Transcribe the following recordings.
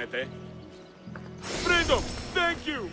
Dígnete. Freedom! Thank you!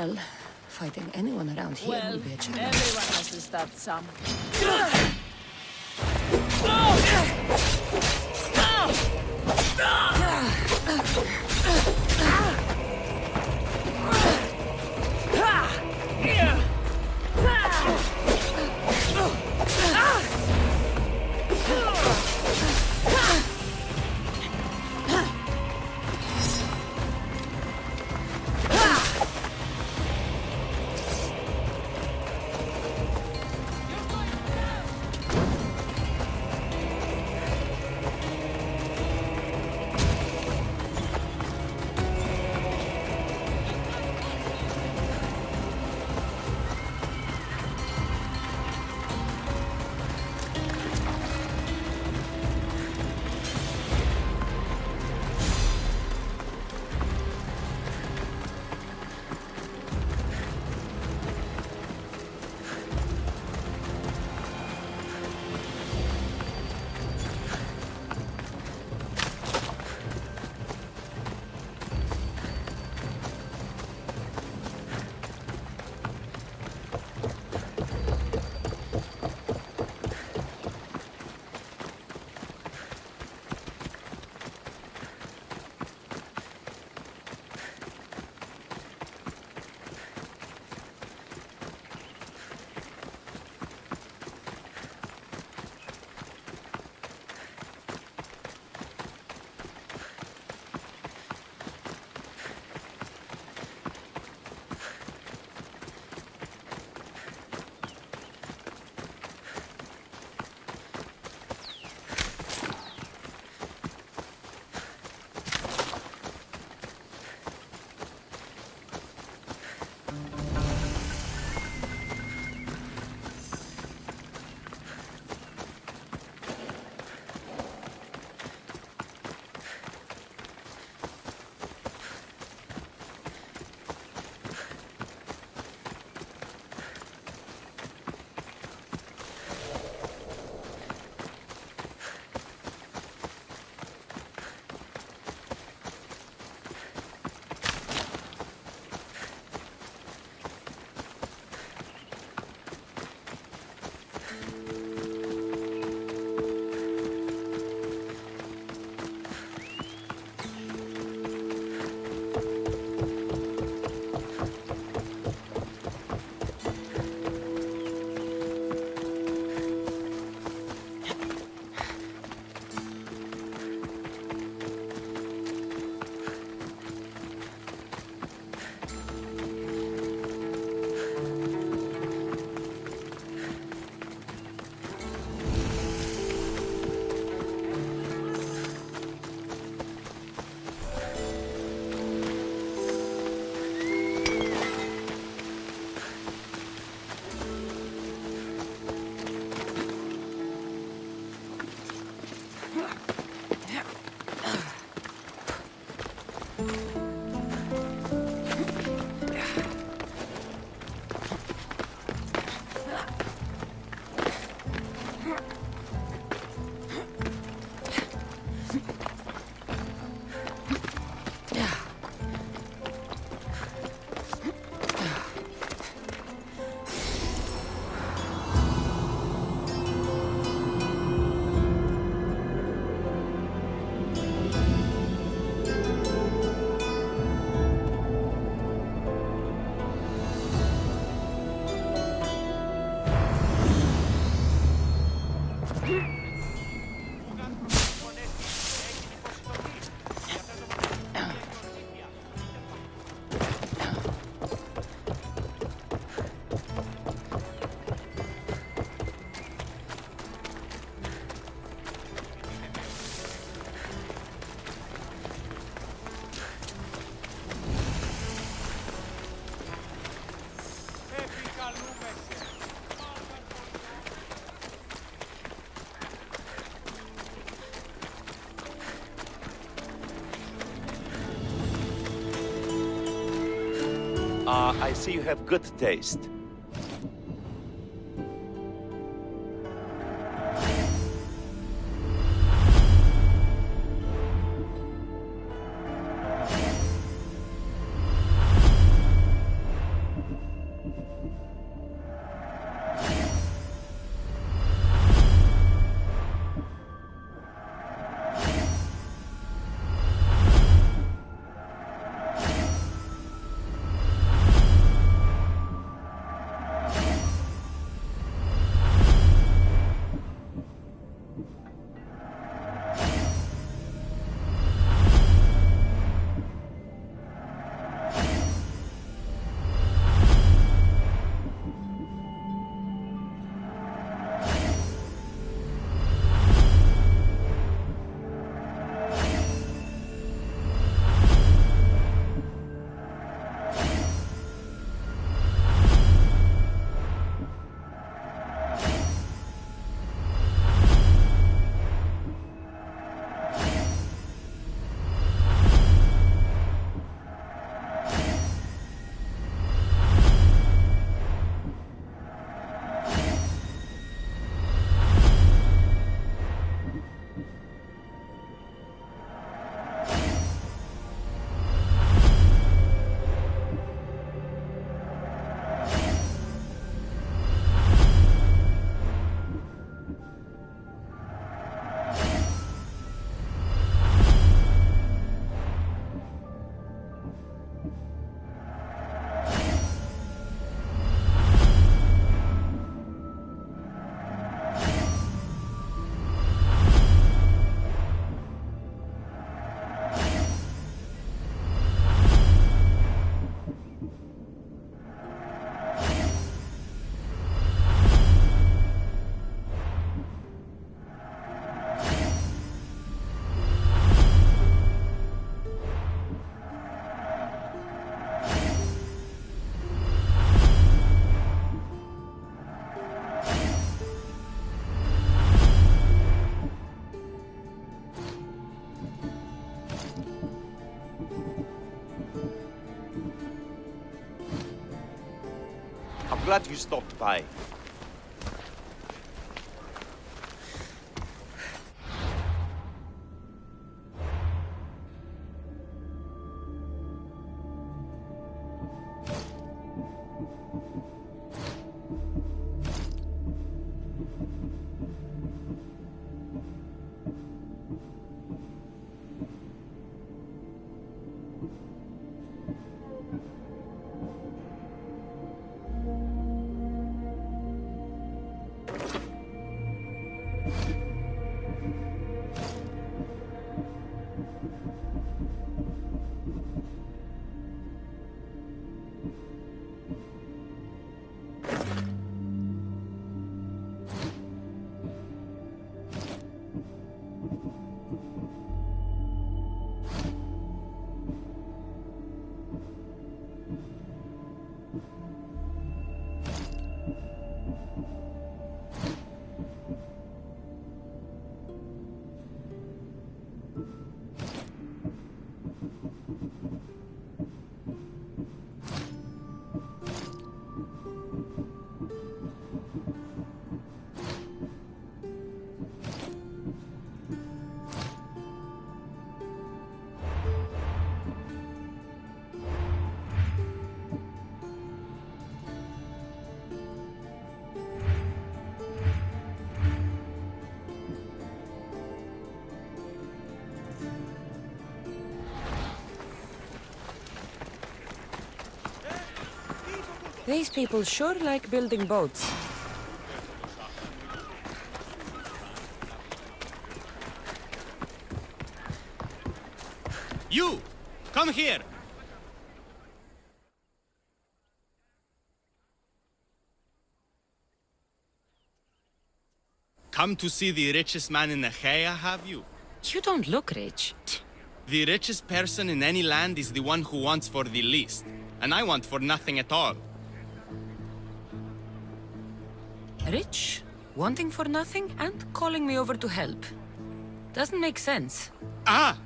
Well, fighting anyone around here Well, will be a challenge. everyone has to start some. I see you have good taste. glad you stopped by. These people sure like building boats. You! Come here! Come to see the richest man in Achaia, have you? You don't look rich. The richest person in any land is the one who wants for the least. And I want for nothing at all. Rich, wanting for nothing, and calling me over to help. Doesn't make sense. Ah!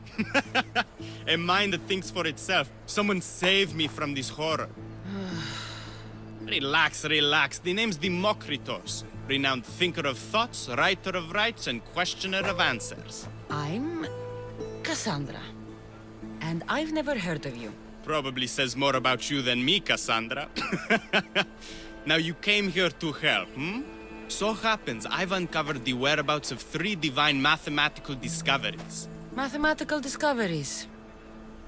A mind that thinks for itself. Someone save me from this horror. Relax, relax. The name's Democritus. Renowned thinker of thoughts, writer of rights, and questioner of answers. I'm Cassandra. And I've never heard of you. Probably says more about you than me, Cassandra. Now you came here to help, hmm? So happens I've uncovered the whereabouts of 3 divine mathematical discoveries. Mathematical discoveries.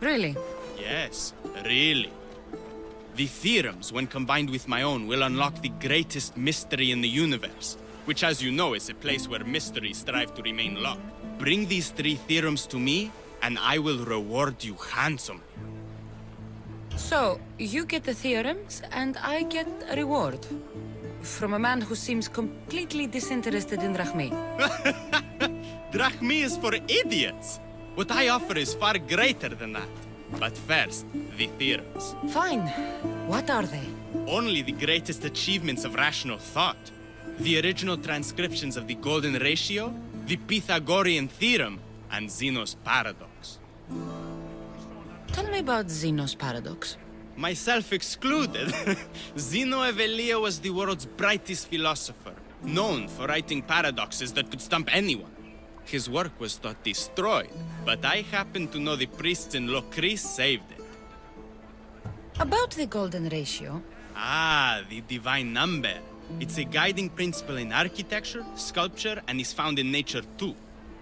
Really? Yes, really. The theorems, when combined with my own, will unlock the greatest mystery in the universe, which, as you know, is a place where mysteries strive to remain locked. Bring these 3 theorems to me, and I will reward you handsomely. So, you get the theorems, and I get a reward. From a man who seems completely disinterested in Drachmi. Drachmi is for idiots! What I offer is far greater than that. But first, the theorems. Fine. What are they? Only the greatest achievements of rational thought. The original transcriptions of the Golden Ratio, the Pythagorean Theorem, and Zeno's Paradox. Tell me about Zeno's paradox. Myself excluded. Zeno of Elea was the world's brightest philosopher, known for writing paradoxes that could stump anyone. His work was thought destroyed, but I happen to know the priests in Locris saved it. About the golden ratio. Ah, the divine number. It's a guiding principle in architecture, sculpture, and is found in nature too.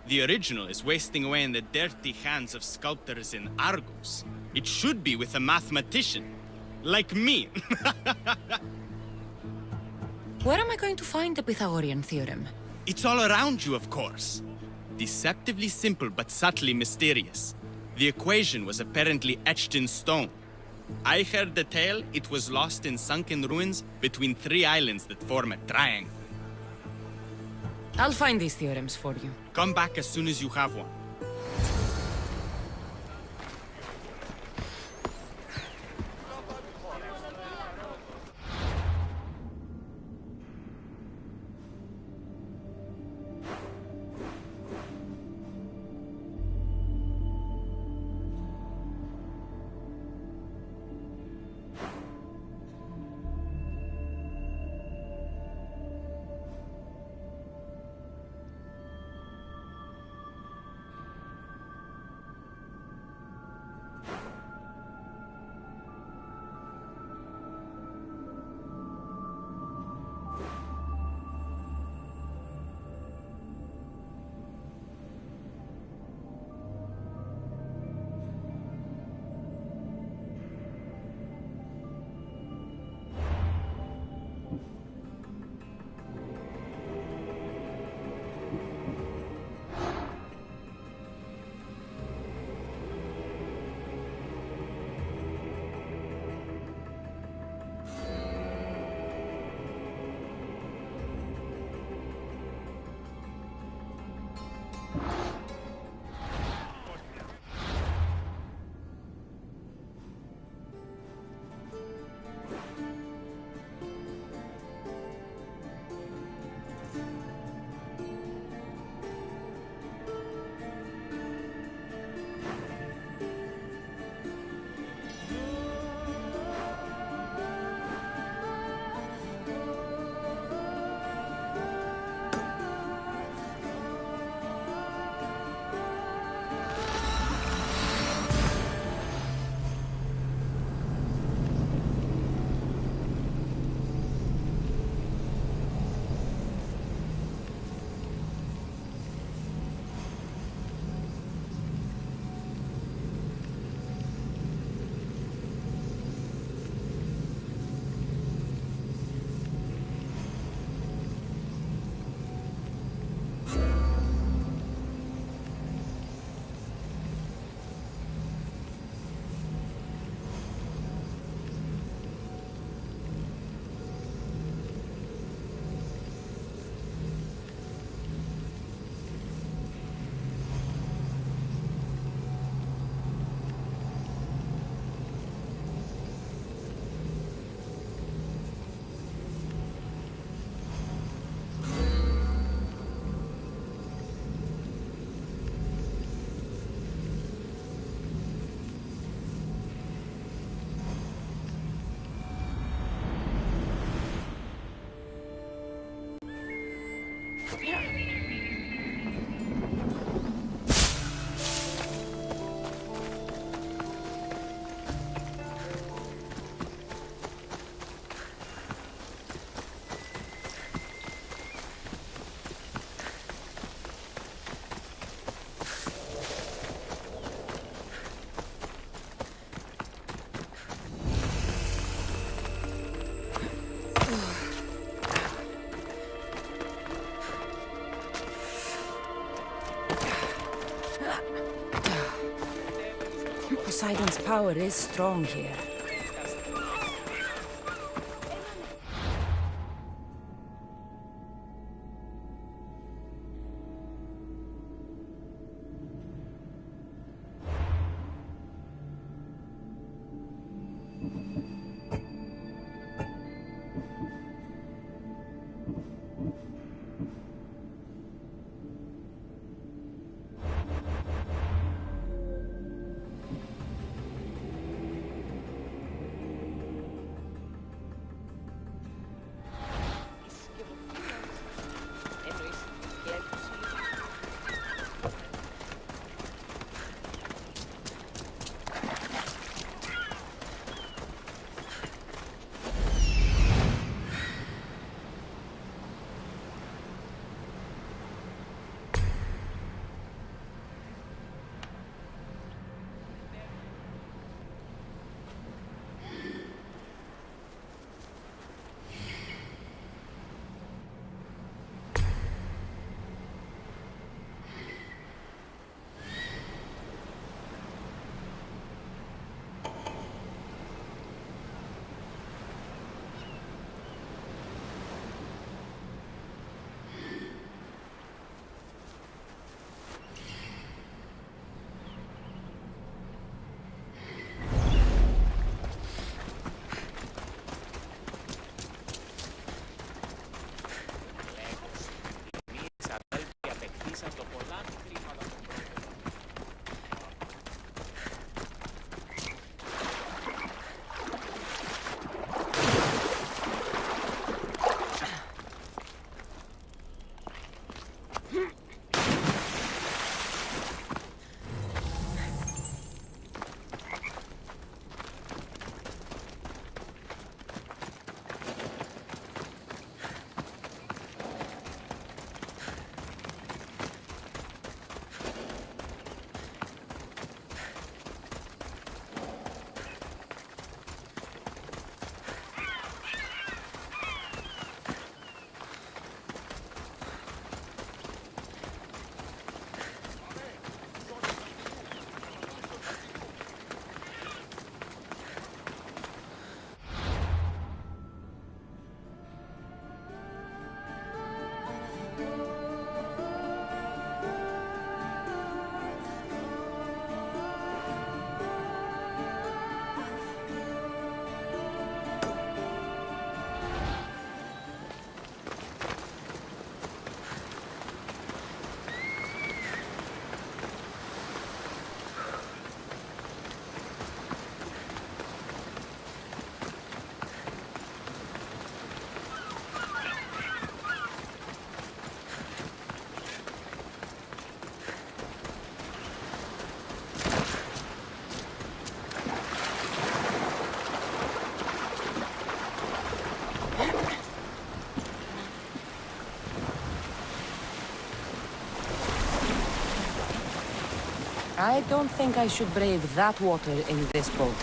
The original is wasting away in the dirty hands of sculptors in Argos. It should be with a mathematician. Like me. Where am I going to find the Pythagorean theorem? It's all around you, of course. Deceptively simple but subtly mysterious. The equation was apparently etched in stone. I heard the tale it was lost in sunken ruins between 3 islands that form a triangle. I'll find these theorems for you. Come back as soon as you have one. Poseidon's power is strong here. I don't think I should brave that water in this boat.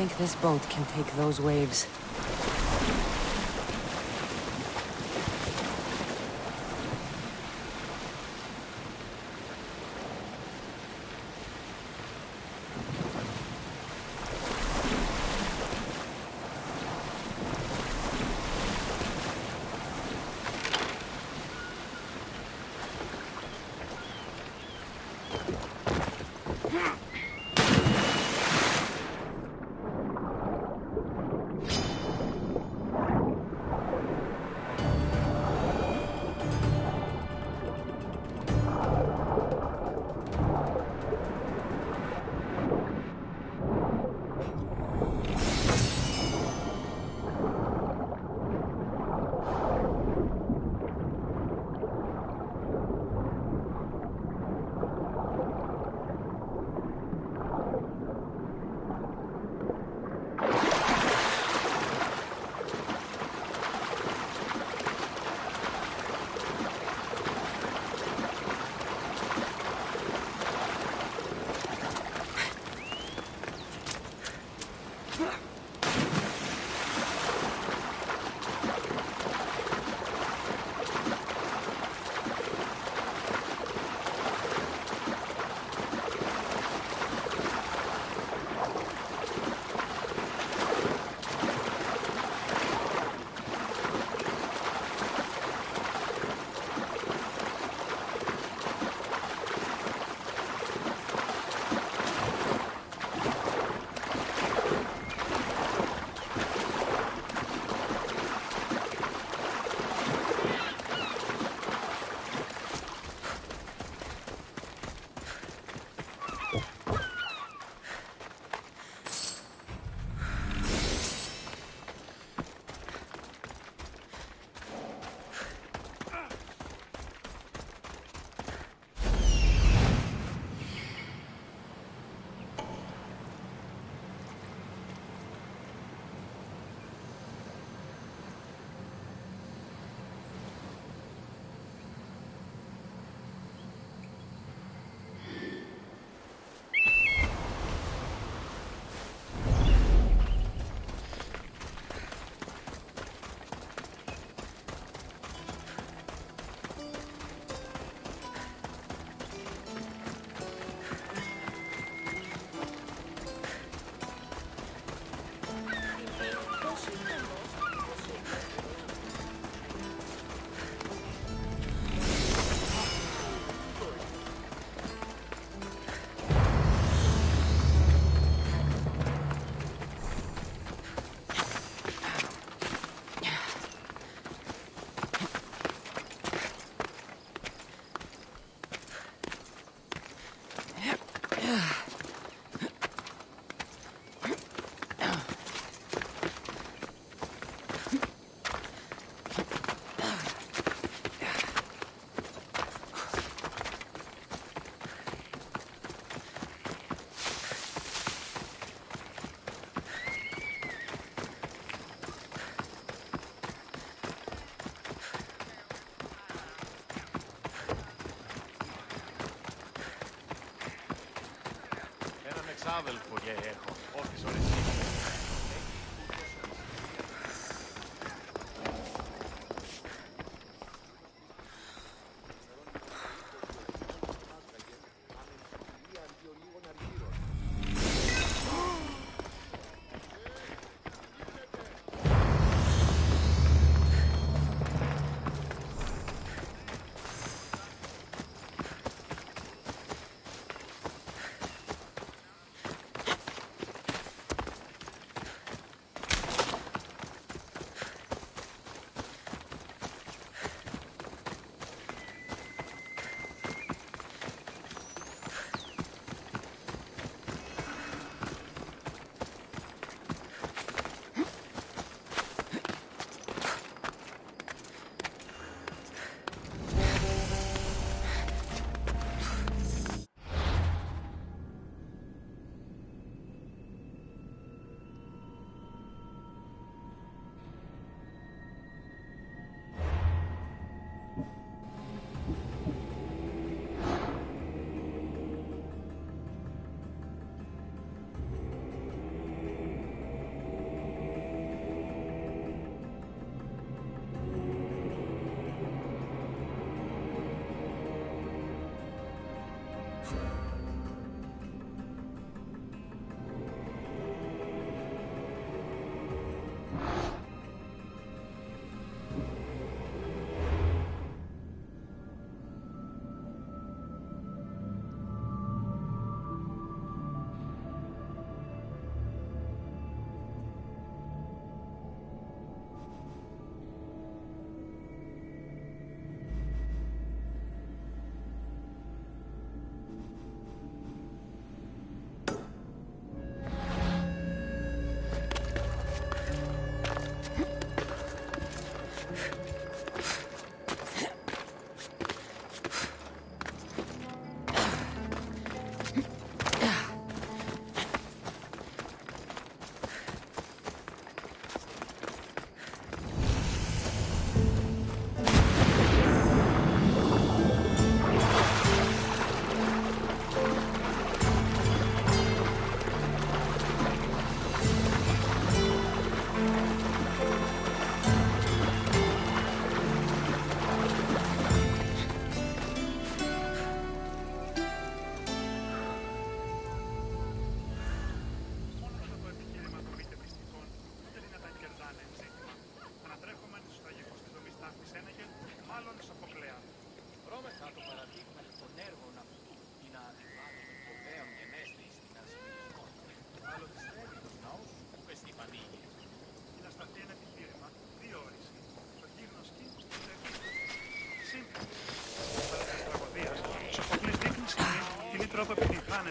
think this boat can take those waves. Εξάδελφο και έχω, όχι Odyssey.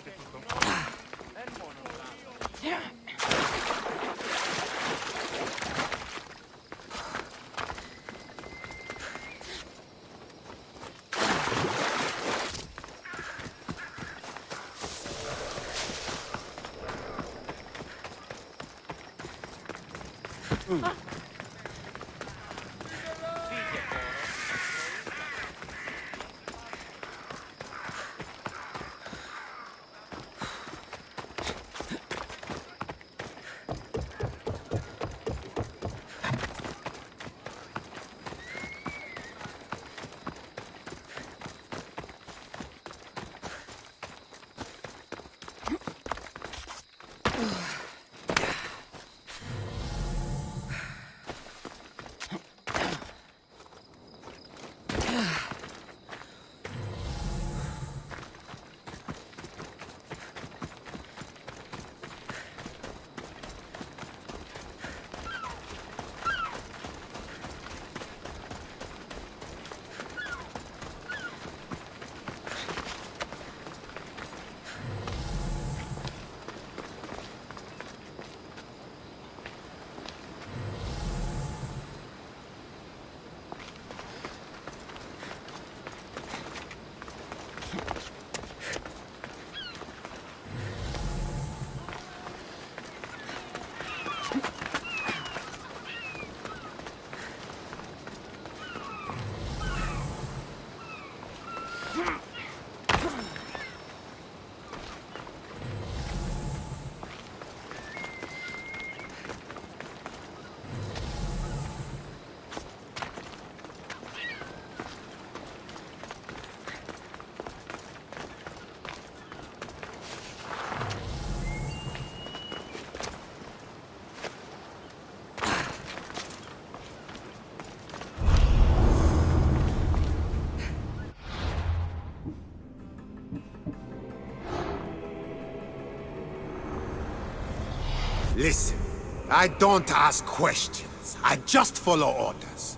γίνεται τούτο? Εν μόνο Listen, I don't ask questions. I just follow orders.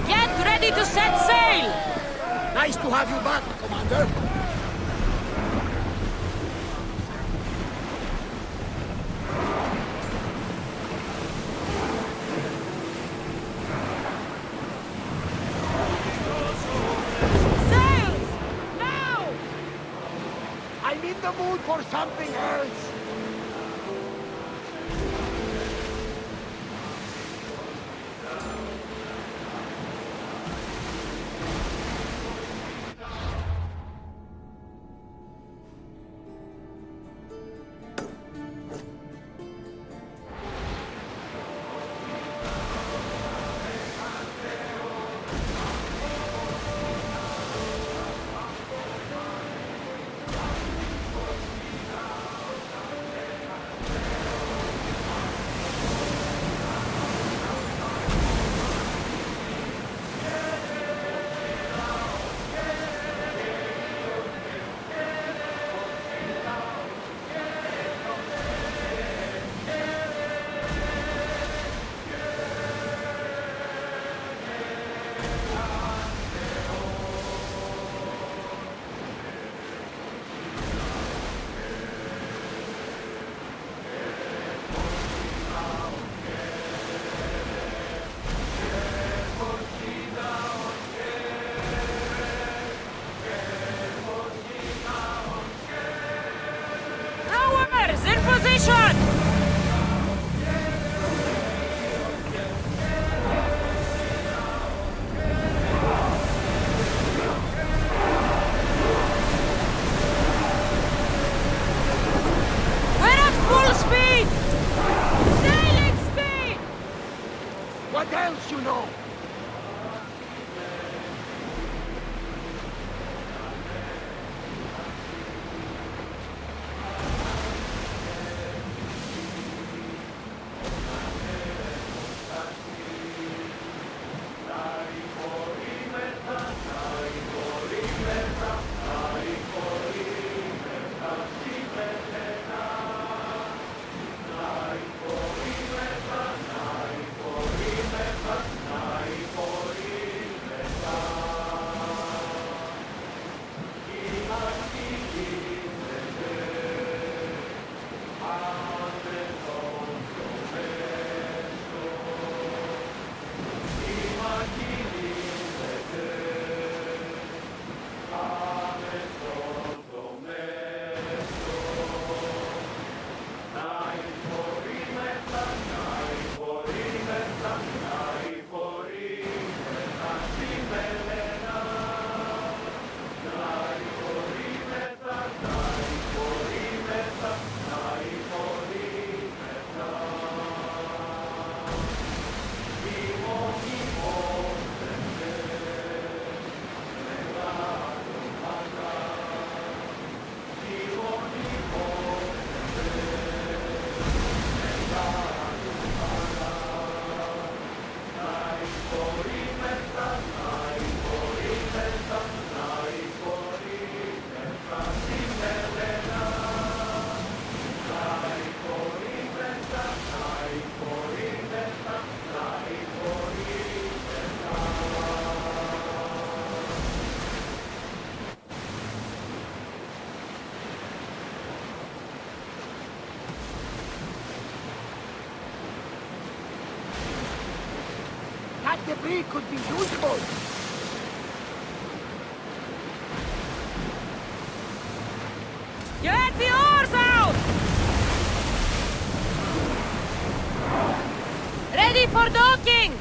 Get ready to set sail! Nice to have you back, Commander. Sails! Now! I'm in the mood for something else. Rowers in position! We're at full speed! Sailing speed! What else you know? That debris could be useful. Get the oars out! Ready for docking!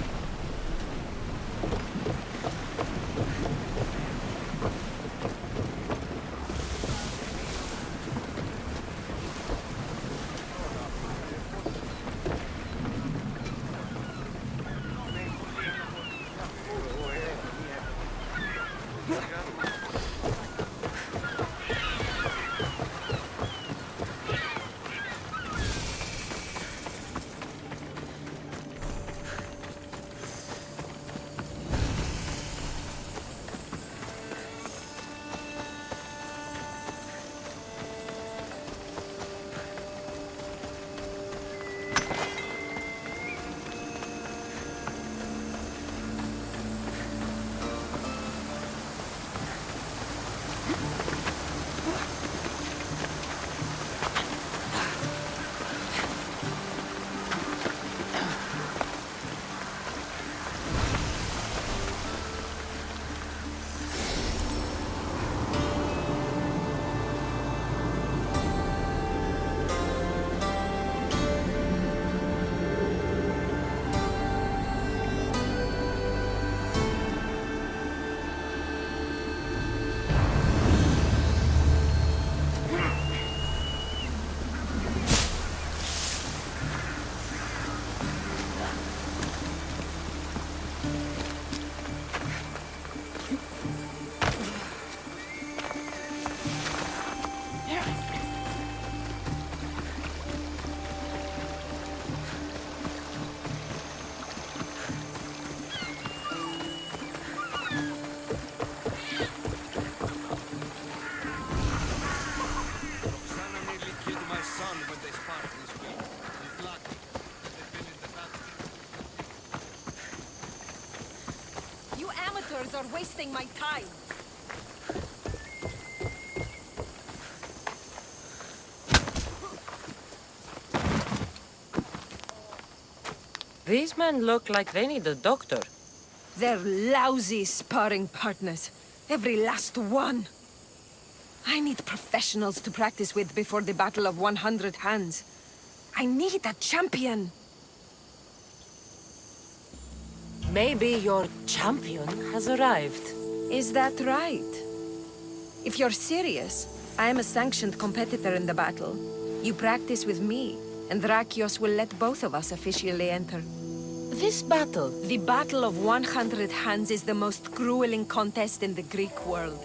wasting my time. These men look like they need a doctor. They're lousy sparring partners. Every last one. I need professionals to practice with before the Battle of 100 Hands. I need a champion. Maybe your champion has arrived. Is that right? If you're serious, I am a sanctioned competitor in the battle. You practice with me, and Drakios will let both of us officially enter. This battle, The Battle of 100 Hands is the most grueling contest in the Greek world.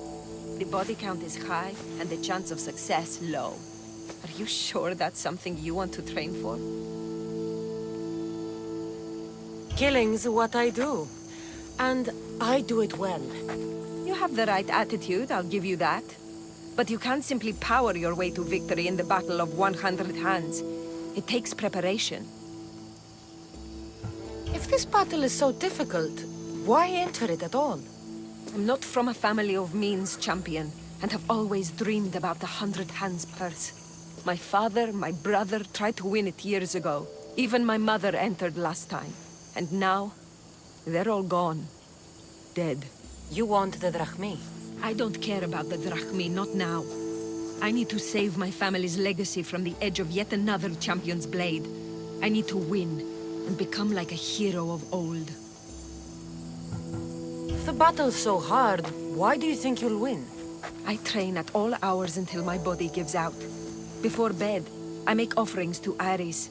The body count is high, and the chance of success low. Are you sure that's something you want to train for? killing's what I do. And I do it well. You have the right attitude, I'll give you that. But you can't simply power your way to victory in the Battle of 100 Hands. It takes preparation. If this battle is so difficult, why enter it at all? I'm not from a family of means, champion, and have always dreamed about the 100 Hands purse. My father, my brother tried to win it years ago. Even my mother entered last time. And now, they're all gone. Dead. You want the drachmi. I don't care about the drachmi, not now. I need to save my family's legacy from the edge of yet another champion's blade. I need to win, and become like a hero of old. If the battle's so hard, why do you think you'll win? I train at all hours until my body gives out. Before bed, I make offerings to Ares.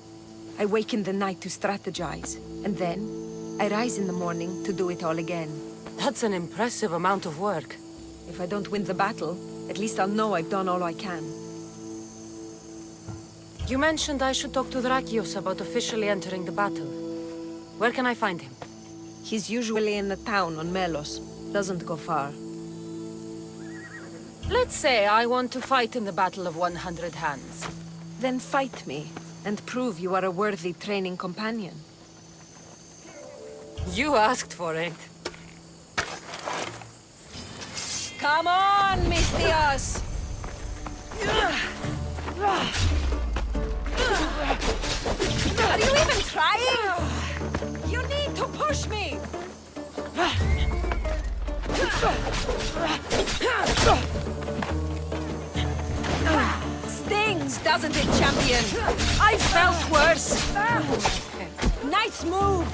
I wake in the night to strategize, and then I rise in the morning to do it all again. That's an impressive amount of work. If I don't win the battle, at least I'll know I've done all I can. You mentioned I should talk to Drakios about officially entering the battle. Where can I find him? He's usually in the town on Melos. Doesn't go far. Let's say I want to fight in the Battle of 100 Hands. Then fight me, and prove you are a worthy training companion. You asked for it. Come on, Mistios! Are you even trying? You need to push me! Stings, doesn't it, champion? I felt worse. Nice move!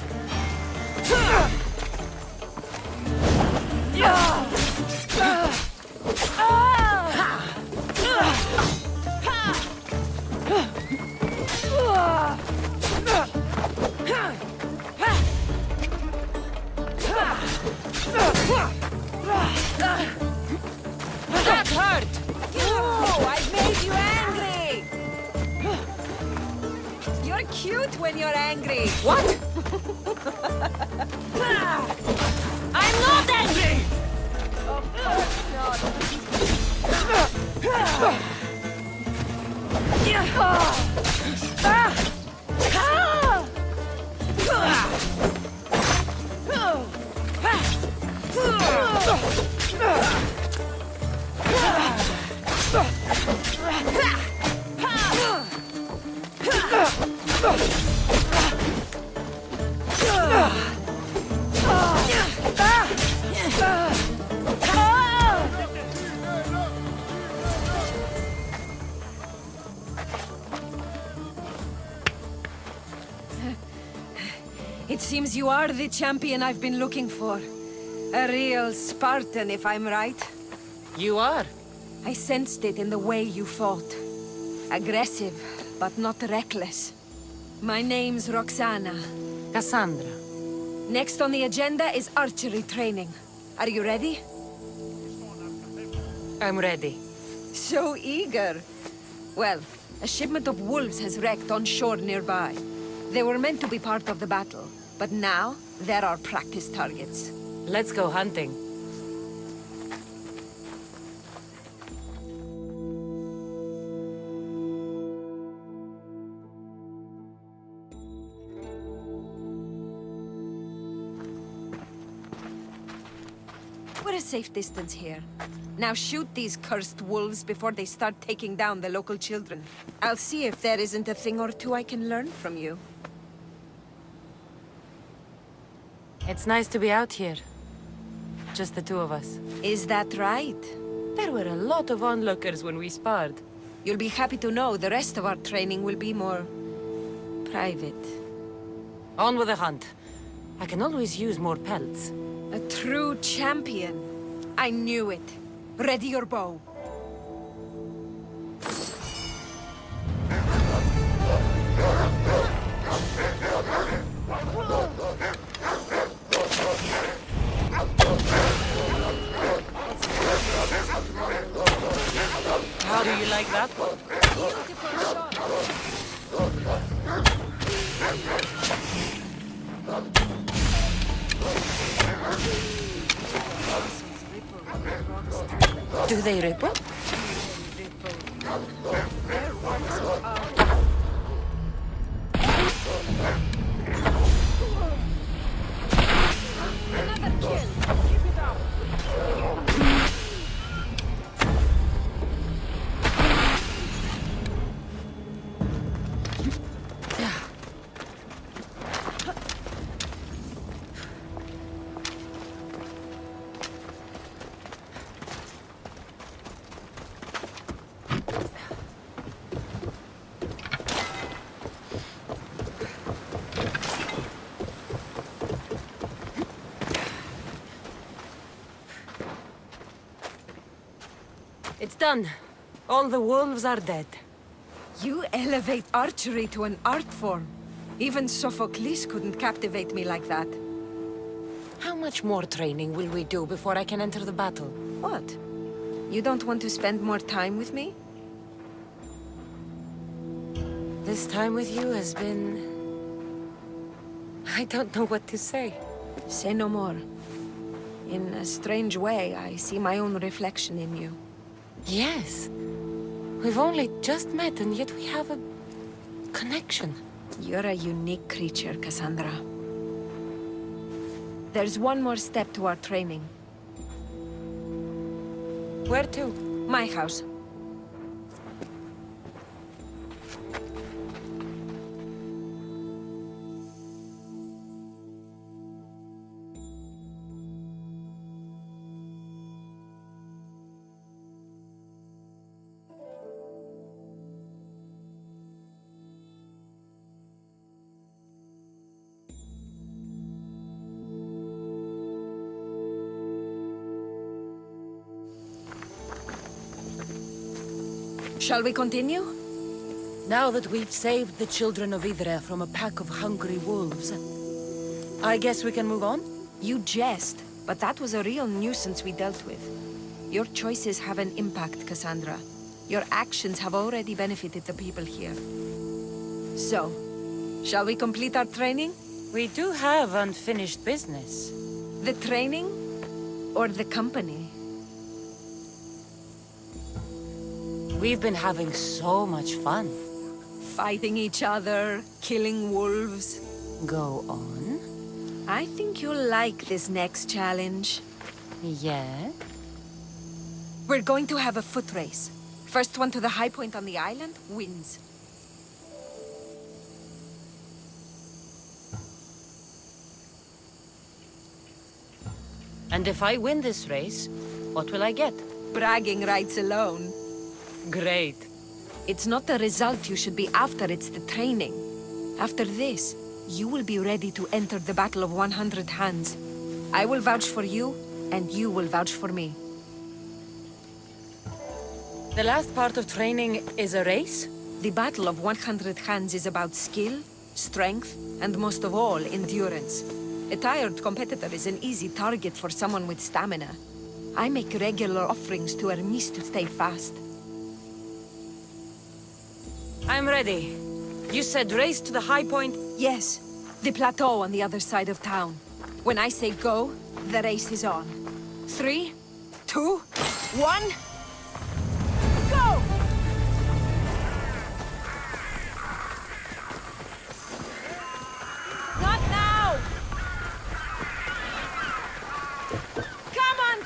That hurt! Ooh, I've made you angry! You're cute when you're angry. What? I'm not angry! Of course not. It seems you are the champion I've been looking for. A real Spartan, if I'm right. You are. I sensed it in the way you fought. Aggressive, but not reckless. My name's Roxana. Cassandra. Next on the agenda is archery training. Are you ready? I'm ready. So eager. Well, a shipment of wolves has wrecked on shore nearby. They were meant to be part of the battle, but now they're our practice targets. Let's go hunting. We're a safe distance here. Now shoot these cursed wolves before they start taking down the local children. I'll see if there isn't a thing or two I can learn from you. It's nice to be out here. Just the two of us. Is that right? There were a lot of onlookers when we sparred. You'll be happy to know the rest of our training will be more... private. On with the hunt. I can always use more pelts. A true champion. I knew it. Ready your bow. How do you like that one? Beautiful shot. Do they ripple? Another kill. Keep it up. It's done. All the wolves are dead. You elevate archery to an art form. Even Sophocles couldn't captivate me like that. How much more training will we do before I can enter the battle? What? You don't want to spend more time with me? This time with you has been... I don't know what to say. Say no more. In a strange way, I see my own reflection in you. Yes. We've only just met and yet we have a... connection. You're a unique creature, Cassandra. There's one more step to our training. Where to? My house. Shall we continue? Now that we've saved the children of Idre from a pack of hungry wolves, I guess we can move on? You jest, but that was a real nuisance we dealt with. Your choices have an impact, Cassandra. Your actions have already benefited the people here. So, shall we complete our training? We do have unfinished business. The training? Or the company? We've been having so much fun. Fighting each other, killing wolves. Go on. I think you'll like this next challenge. Yeah? We're going to have a foot race. First one to the high point on the island wins. And if I win this race, what will I get? Bragging rights alone. Great. It's not the result you should be after, it's the training. After this, you will be ready to enter the Battle of 100 Hands. I will vouch for you, and you will vouch for me. The last part of training is a race? The Battle of 100 Hands is about skill, strength, and most of all, endurance. A tired competitor is an easy target for someone with stamina. I make regular offerings to Hermes to stay fast. I'm ready. You said race to the high point? Yes, the plateau on the other side of town. When I say go, the race is on. 3, 2, 1... Go! Not now! Come on,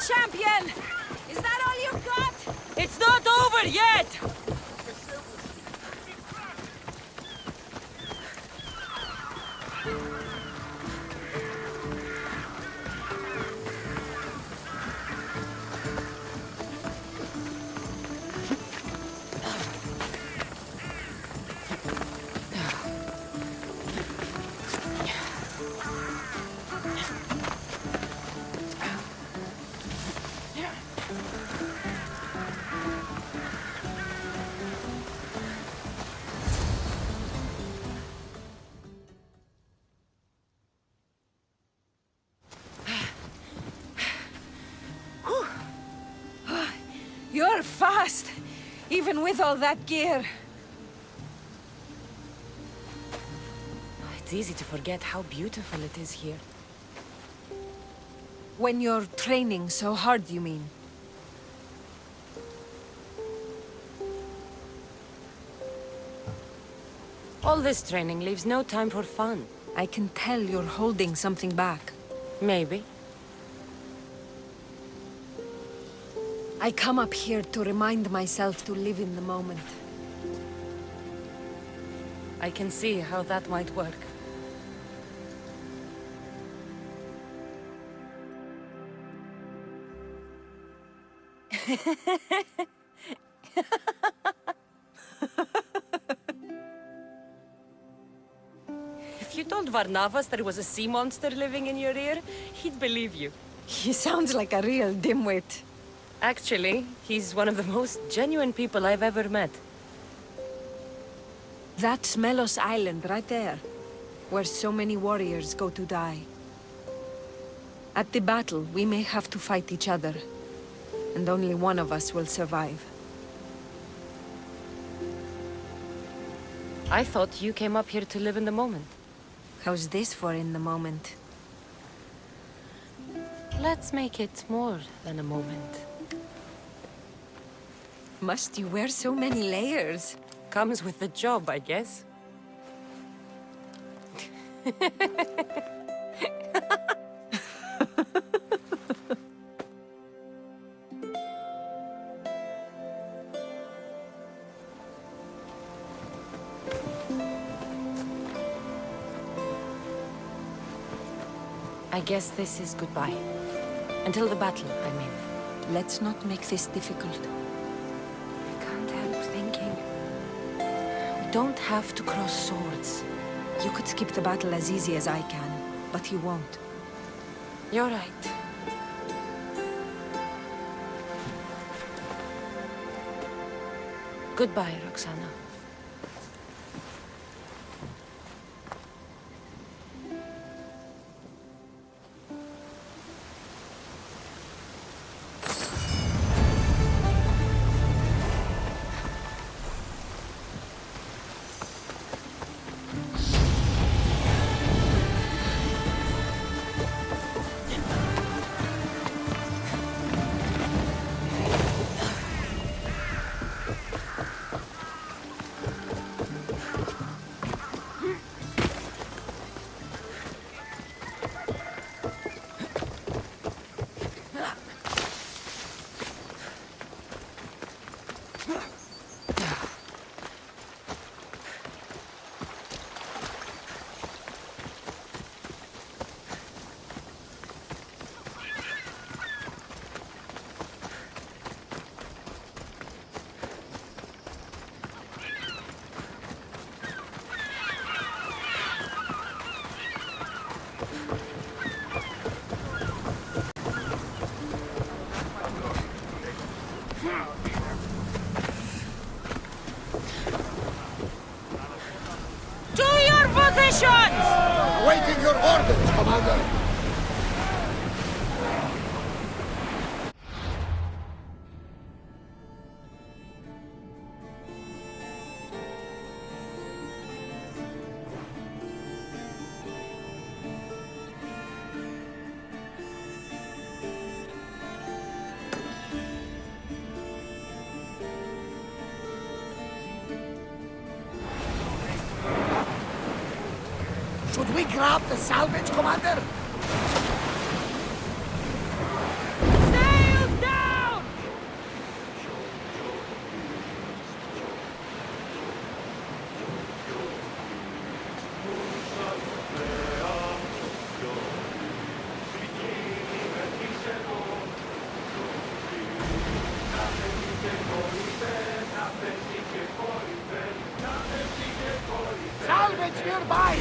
last, even with all that gear. It's easy to forget how beautiful it is here. When you're training so hard, you mean? All this training leaves no time for fun. I can tell you're holding something back. Maybe. I come up here to remind myself to live in the moment. I can see how that might work. If you told Varnavas there was a sea monster living in your ear, he'd believe you. He sounds like a real dimwit. Actually, he's one of the most genuine people I've ever met. That's Melos Island right there, where so many warriors go to die. At the battle, we may have to fight each other, and only one of us will survive. I thought you came up here to live in the moment. How's this for in the moment? Let's make it more than a moment. Must you wear so many layers? Comes with the job, I guess. I guess this is goodbye. Until the battle, I mean. Let's not make this difficult. I can't help thinking. We don't have to cross swords. You could skip the battle as easy as I can, but you won't. You're right. Goodbye, Roxana. Awaiting your orders, Commander! Should we grab the salvage, Commander? Sails down! Salvage nearby!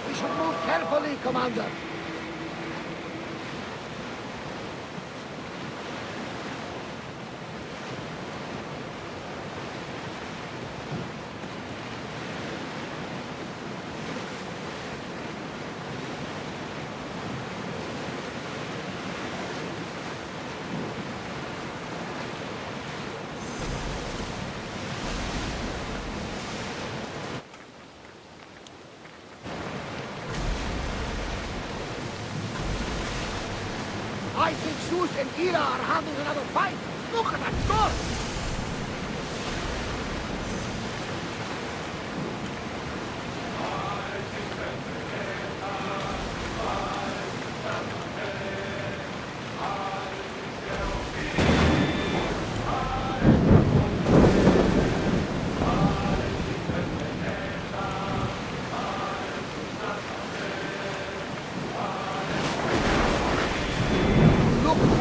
We should move carefully, Commander. I think Zeus and Hera are having another fight. Look at that sword!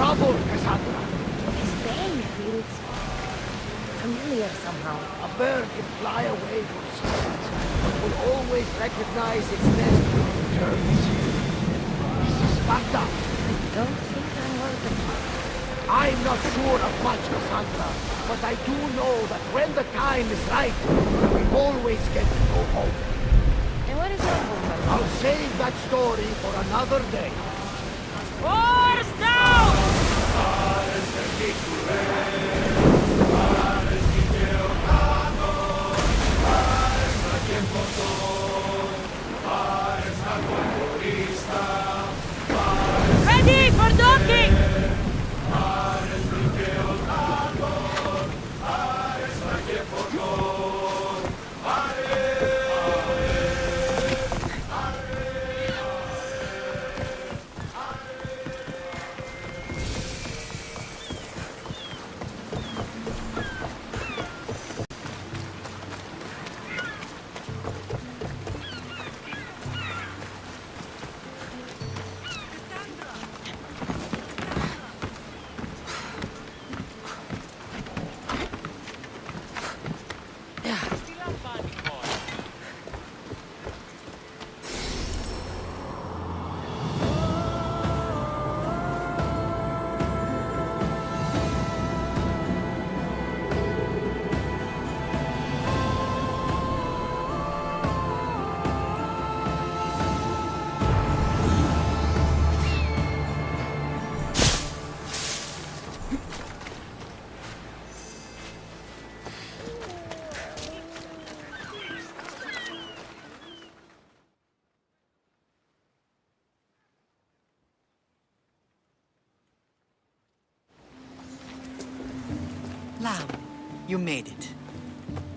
Trouble, Cassandra. His bay feels familiar somehow. A bird can fly away from seasons, but will always recognize its nest when it returns. This is Sparta. I don't think I heard of it. I'm not sure of much, Cassandra, but I do know that when the time is right, we always get to go home. And what is your home? I'll save that story for another day. Wars down! Ready for docking! Lamb, you made it.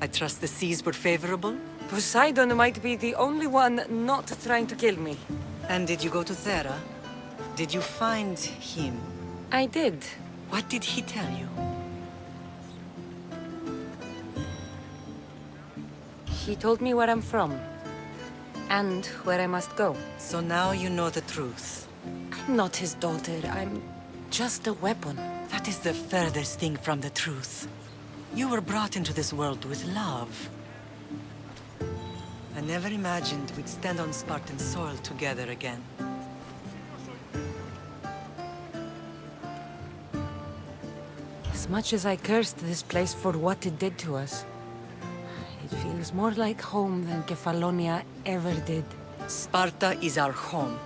I trust the seas were favorable? Poseidon might be the only one not trying to kill me. And did you go to Thera? Did you find him? I did. What did he tell you? He told me where I'm from. And where I must go. So now you know the truth. I'm not his daughter. I'm just a weapon. That is the furthest thing from the truth. You were brought into this world with love. I never imagined we'd stand on Spartan soil together again. As much as I cursed this place for what it did to us, it feels more like home than Kefalonia ever did. Sparta is our home.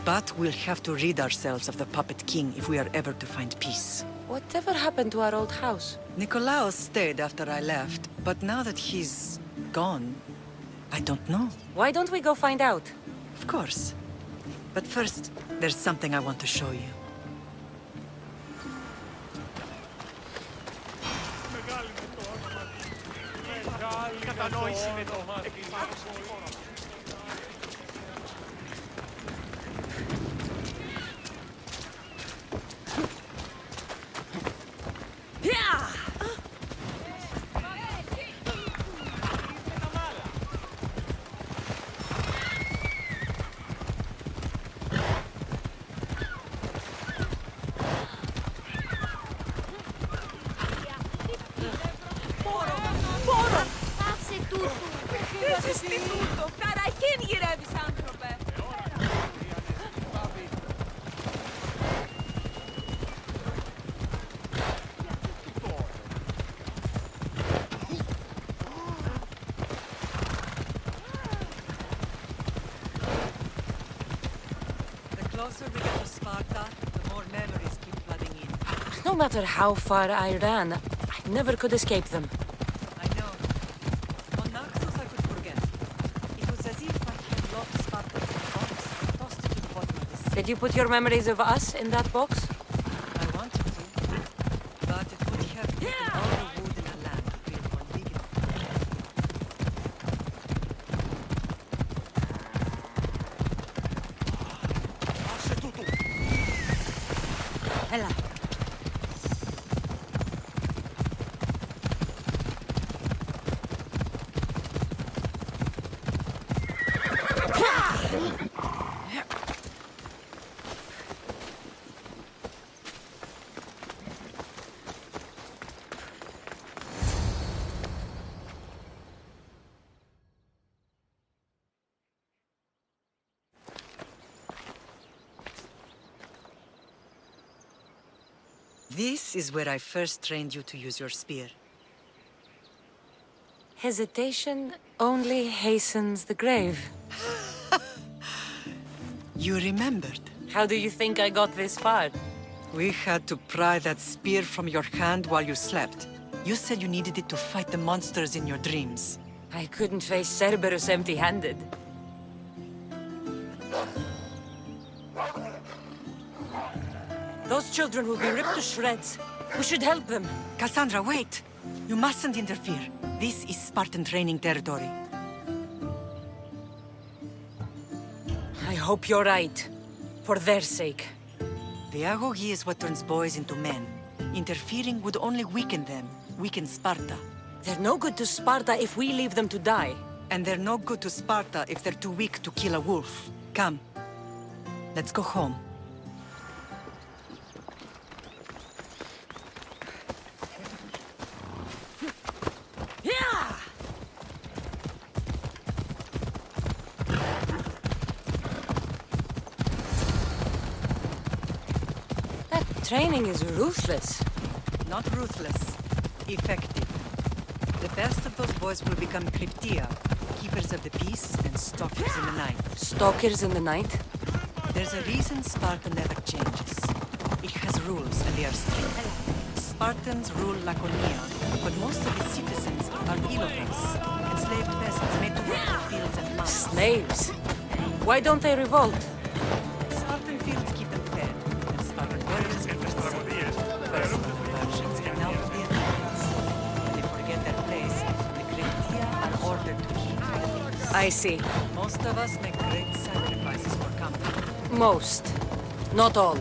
But we'll have to rid ourselves of the Puppet King if we are ever to find peace. Whatever happened to our old house? Nikolaos stayed after I left, but now that he's gone, I don't know. Why don't we go find out? Of course. But first, there's something I want to show you. Κατανόηση με το επιμάχο. The closer we get to Sparta, the more memories keep flooding in. No matter how far I ran, I never could escape them. I know. On Naxos I could forget. It was as if I had locked Sparta in a box and tossed it to the bottom of the sea. Did you put your memories of us in that box? I wanted to, but it would have taken all the wood in the land to build one big enough. Ella. This is where I first trained you to use your spear. Hesitation only hastens the grave. You remembered. How do you think I got this far? We had to pry that spear from your hand while you slept. You said you needed it to fight the monsters in your dreams. I couldn't face Cerberus empty-handed. Those children will be ripped to shreds. We should help them. Cassandra, wait! You mustn't interfere. This is Spartan training territory. I hope you're right. For their sake. The agogi is what turns boys into men. Interfering would only weaken them, weaken Sparta. They're no good to Sparta if we leave them to die. And they're no good to Sparta if they're too weak to kill a wolf. Come. Let's go home. Training is ruthless. Not ruthless. Effective. The best of those boys will become Cryptia, keepers of the peace and stalkers in the night. Stalkers in the night? There's a reason Sparta never changes. It has rules and they are strict. Spartans rule Laconia, but most of its citizens are Ilotas, enslaved peasants made to work the fields and mines. Slaves? Why don't they revolt? Spartan fields keep them fed, and Spartan warriors keep them safe. Personal conversions can now be Athenians. When they forget their place, the Cryptia are ordered to keep the peace. I see. Most of us make great sacrifices for comfort. Most. Not all.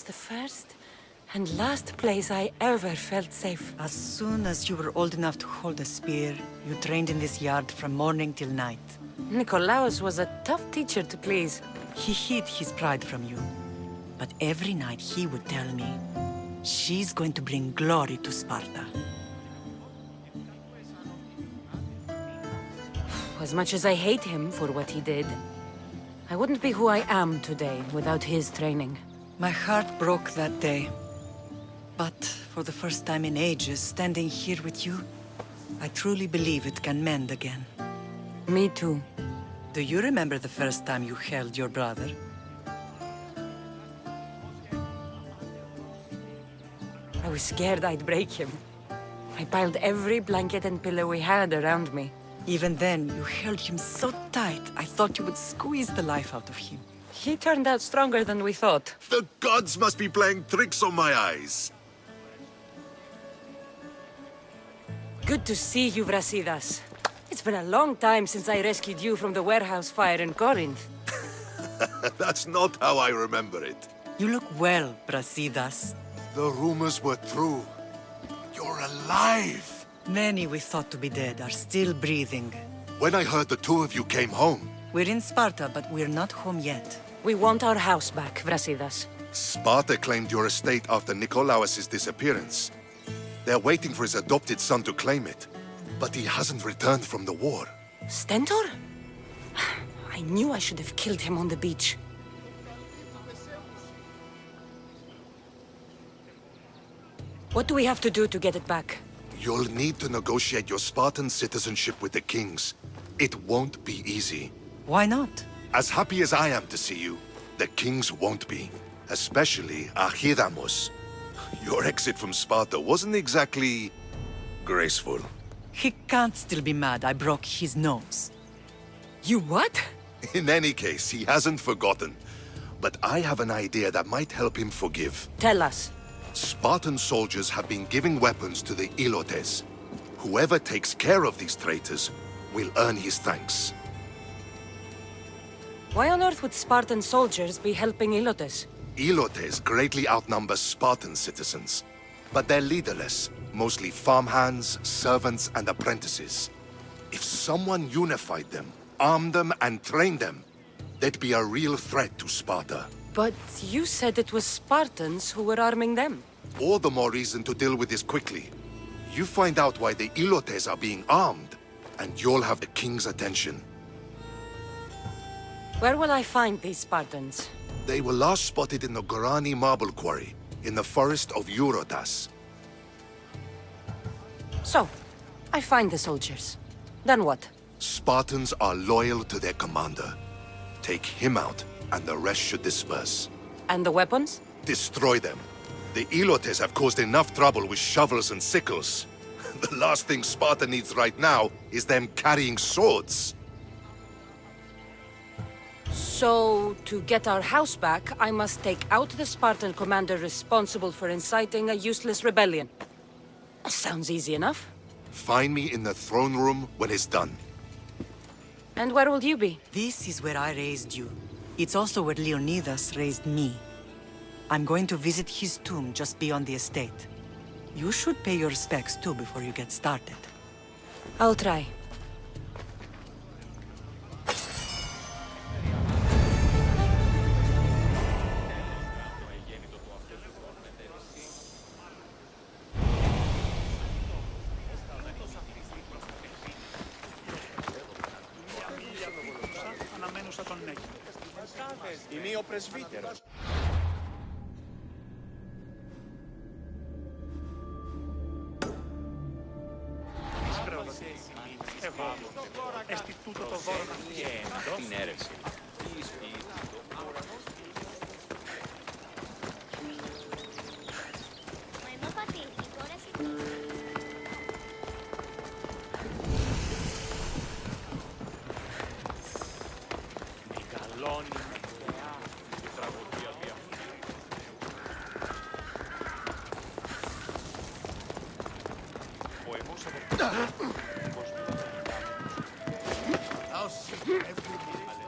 the first and last place I ever felt safe. As soon as you were old enough to hold a spear, you trained in this yard from morning till night. Nikolaos was a tough teacher to please. He hid his pride from you. But every night he would tell me, she's going to bring glory to Sparta. As much as I hate him for what he did, I wouldn't be who I am today without his training. My heart broke that day. But for the first time in ages, standing here with you, I truly believe it can mend again. Me too. Do you remember the first time you held your brother? I was scared I'd break him. I piled every blanket and pillow we had around me. Even then, you held him so tight, I thought you would squeeze the life out of him. He turned out stronger than we thought. The gods must be playing tricks on my eyes. Good to see you, Brasidas. It's been a long time since I rescued you from the warehouse fire in Corinth. That's not how I remember it. You look well, Brasidas. The rumors were true. You're alive! Many we thought to be dead are still breathing. When I heard the two of you came home, We're in Sparta, but we're not home yet. We want our house back, Brasidas. Sparta claimed your estate after Nikolaos' disappearance. They're waiting for his adopted son to claim it. But he hasn't returned from the war. Stentor? I knew I should have killed him on the beach. What do we have to do to get it back? You'll need to negotiate your Spartan citizenship with the kings. It won't be easy. Why not? As happy as I am to see you, the kings won't be. Especially Archidamos. Your exit from Sparta wasn't exactly graceful. He can't still be mad I broke his nose. You what? In any case, he hasn't forgotten. But I have an idea that might help him forgive. Tell us. Spartan soldiers have been giving weapons to the Ilotes. Whoever takes care of these traitors will earn his thanks. Why on earth would Spartan soldiers be helping Ilotes? Ilotes greatly outnumber Spartan citizens, but they're leaderless, mostly farmhands, servants, and apprentices. If someone unified them, armed them, and trained them, they'd be a real threat to Sparta. But you said it was Spartans who were arming them. All the more reason to deal with this quickly. You find out why the Ilotes are being armed, and you'll have the king's attention. Where will I find these Spartans? They were last spotted in the Gorani marble quarry, in the forest of Eurotas. So, I find the soldiers. Then what? Spartans are loyal to their commander. Take him out, and the rest should disperse. And the weapons? Destroy them. The Ilotes have caused enough trouble with shovels and sickles. The last thing Sparta needs right now is them carrying swords. So, to get our house back, I must take out the Spartan commander responsible for inciting a useless rebellion. Sounds easy enough. Find me in the throne room when it's done. And where will you be? This is where I raised you. It's also where Leonidas raised me. I'm going to visit his tomb just beyond the estate. You should pay your respects too before you get started. I'll try. Αναμένουσα τον Νέκη. Είμαι ο πρεσβύτερος. Εγώ, εστι τούτο το δώρο να πιέντο. Την αίρεση. Μεγαλώνει με θεά η τραγωδία αυτή. Ποεμός αδερφός. I'll see every minute.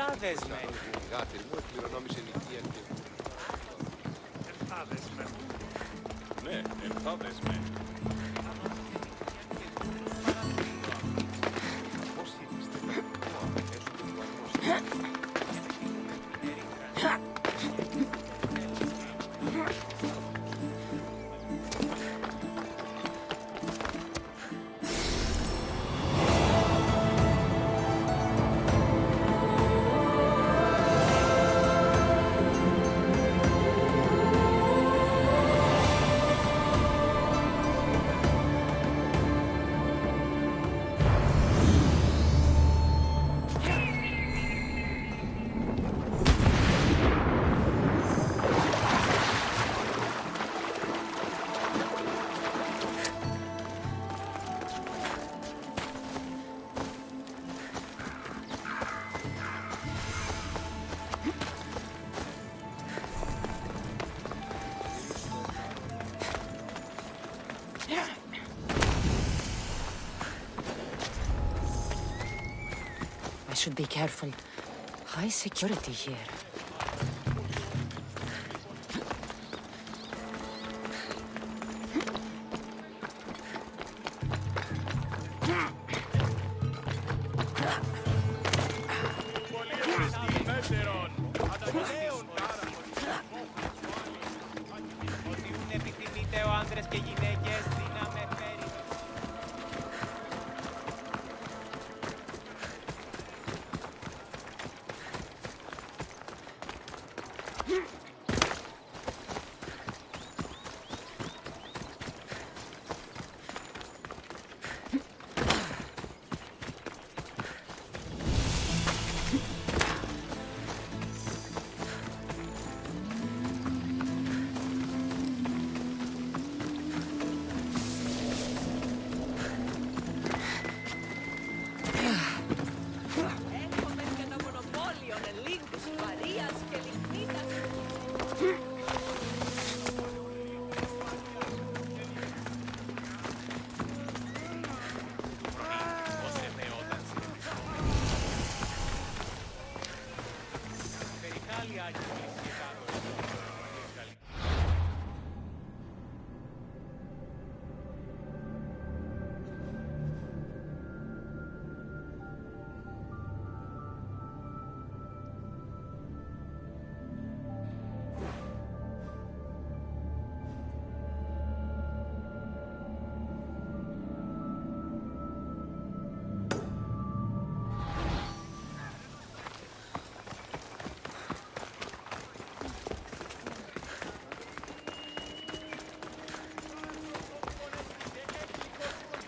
Επτά δεσμένοι. Ναι, 7 δεσμένοι. I should be careful. High security here. Ότι ούν επιθυμείτε ο άντρες και γυναίκες δύναμε φέρει.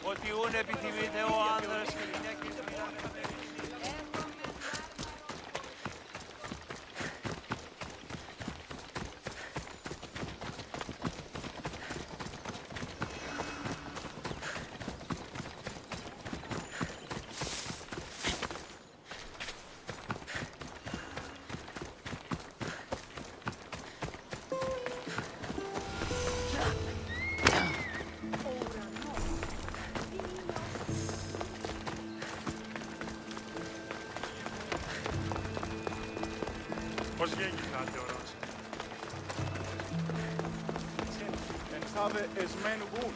Ότι ούν επιθυμείτε ο άντρας και γυναίκες δύναμε φέρει. Πώς γεννηθάτε ορός? Ενθάβε εσμένου γουν.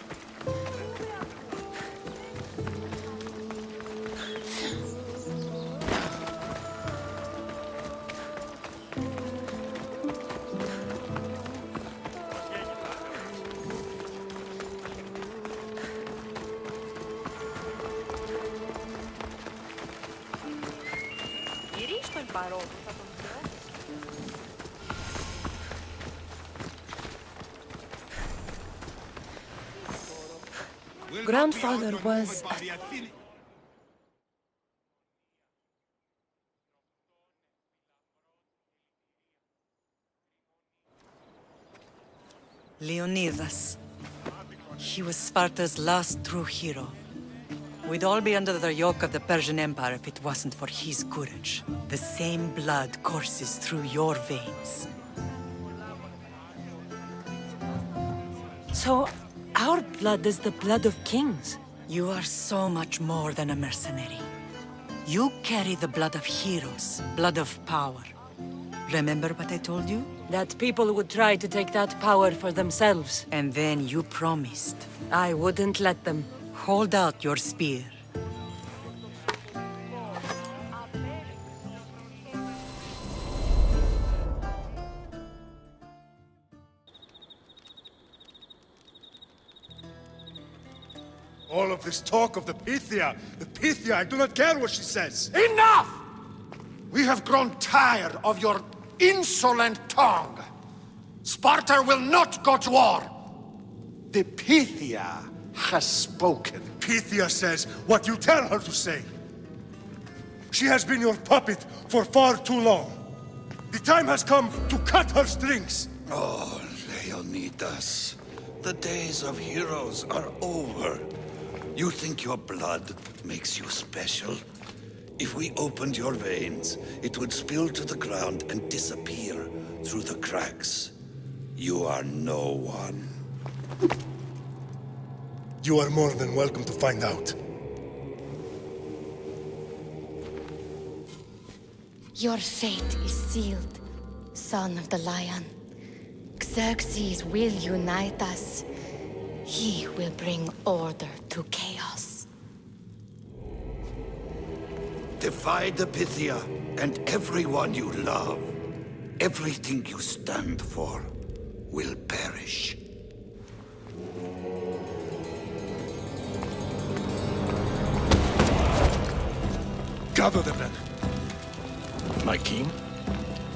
Γυρίσ' τον παρόν, θα τον πιάσει. Grandfather was Leonidas. He was Sparta's last true hero. We'd all be under the yoke of the Persian Empire if it wasn't for his courage. The same blood courses through your veins. So, our blood is the blood of kings. You are so much more than a mercenary. You carry the blood of heroes, blood of power. Remember what I told you? That people would try to take that power for themselves. And then you promised. I wouldn't let them. Hold out your spear. All of this talk of the Pythia, I do not care what she says. Enough! We have grown tired of your insolent tongue. Sparta will not go to war. The Pythia has spoken. Pythia says what you tell her to say. She has been your puppet for far too long. The time has come to cut her strings. Oh, Leonidas, the days of heroes are over. You think your blood makes you special? If we opened your veins, it would spill to the ground and disappear through the cracks. You are no one. You are more than welcome to find out. Your fate is sealed, son of the lion. Xerxes will unite us. He will bring order to chaos. Defy the Pythia and everyone you love. Everything you stand for will perish. Gather the men. My king?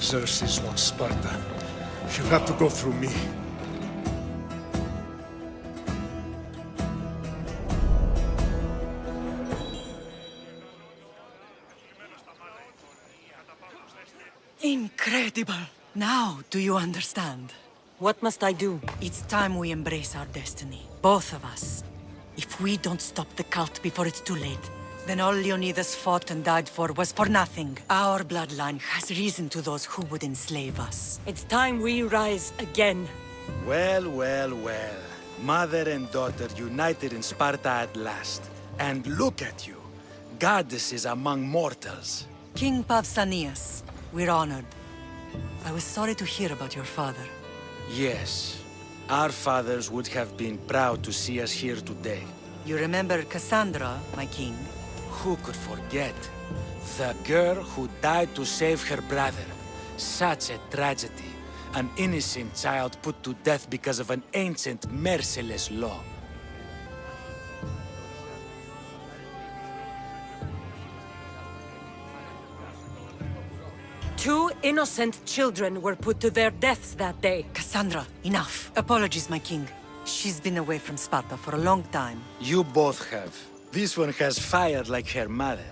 Xerxes wants Sparta. She'll have to go through me. Incredible! Now, do you understand? What must I do? It's time we embrace our destiny. Both of us. If we don't stop the cult before it's too late, then all Leonidas fought and died for was for nothing. Our bloodline has risen to those who would enslave us. It's time we rise again. Well, well, well. Mother and daughter united in Sparta at last. And look at you. Goddesses among mortals. King Pausanias, we're honored. I was sorry to hear about your father. Yes. Our fathers would have been proud to see us here today. You remember Cassandra, my king? Who could forget? The girl who died to save her brother. Such a tragedy. An innocent child put to death because of an ancient, merciless law. Two innocent children were put to their deaths that day. Cassandra, enough. Apologies, my king. She's been away from Sparta for a long time. You both have. This one has fired like her mother.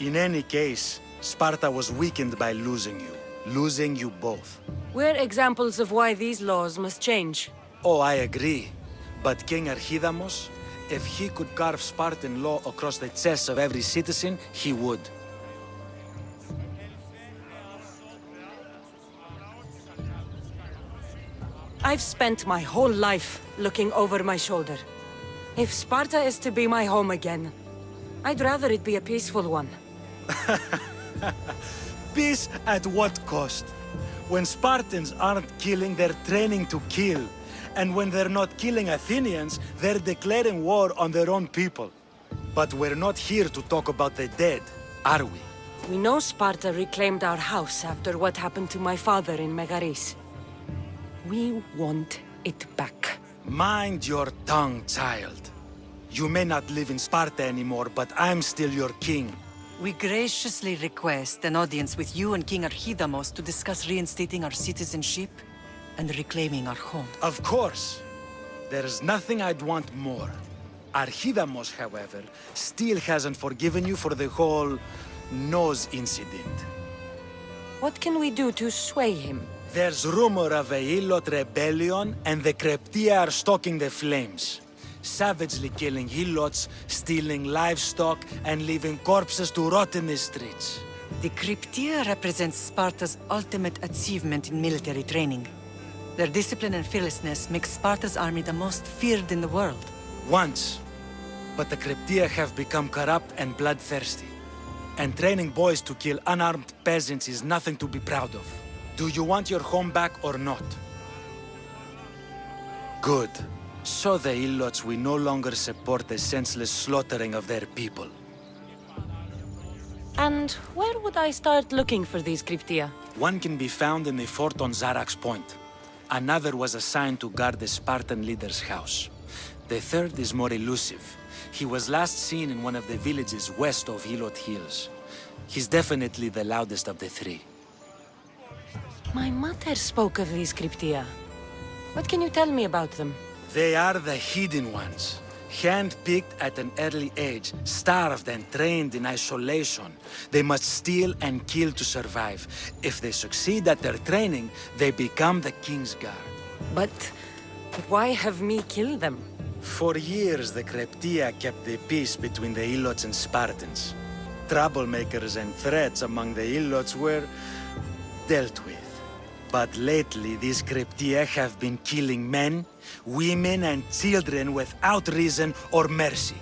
In any case, Sparta was weakened by losing you. Losing you both. We're examples of why these laws must change. Oh, I agree. But King Archidamos, if he could carve Spartan law across the chests of every citizen, he would. I've spent my whole life looking over my shoulder. If Sparta is to be my home again, I'd rather it be a peaceful one. Peace at what cost? When Spartans aren't killing, they're training to kill. And when they're not killing Athenians, they're declaring war on their own people. But we're not here to talk about the dead, are we? We know Sparta reclaimed our house after what happened to my father in Megaris. We want it back. Mind your tongue, child. You may not live in Sparta anymore, but I'm still your king. We graciously request an audience with you and King Archidamos to discuss reinstating our citizenship and reclaiming our home. Of course. There's nothing I'd want more. Archidamos, however, still hasn't forgiven you for the whole nose incident. What can we do to sway him? There's rumor of a Helot rebellion, and the Kryptia are stoking the flames. Savagely killing Helots, stealing livestock, and leaving corpses to rot in the streets. The Kryptia represents Sparta's ultimate achievement in military training. Their discipline and fearlessness make Sparta's army the most feared in the world. Once. But the Cryptia have become corrupt and bloodthirsty. And training boys to kill unarmed peasants is nothing to be proud of. Do you want your home back or not? Good. So the Ilots will no longer support the senseless slaughtering of their people. And where would I start looking for these Cryptia? One can be found in the fort on Zarak's Point. Another was assigned to guard the Spartan leader's house. The third is more elusive. He was last seen in one of the villages west of Hilot Hills. He's definitely the loudest of the three. My mother spoke of these Cryptia. What can you tell me about them? They are the hidden ones. Hand-picked at an early age, starved and trained in isolation. They must steal and kill to survive. If they succeed at their training, they become the King's Guard. But why have me kill them? For years, the Cryptia kept the peace between the Ilots and Spartans. Troublemakers and threats among the Ilots were dealt with. But lately, these Cryptia have been killing men, women, and children without reason or mercy.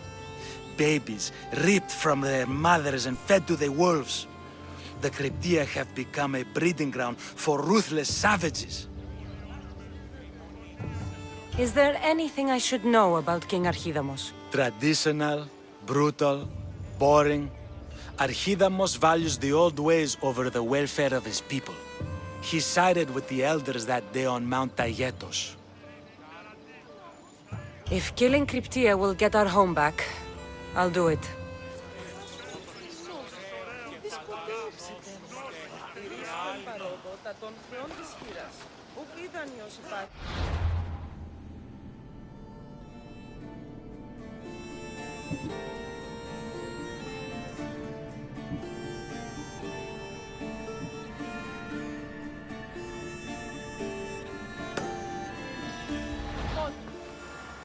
Babies ripped from their mothers and fed to the wolves. The Cryptia have become a breeding ground for ruthless savages. Is there anything I should know about King Archidamos? Traditional, brutal, boring. Archidamos values the old ways over the welfare of his people. He sided with the elders that day on Mount Taygetos. If killing Cryptia will get our home back, I'll do it. των θεών της χείρας. Ουκ είδαν οι όσοι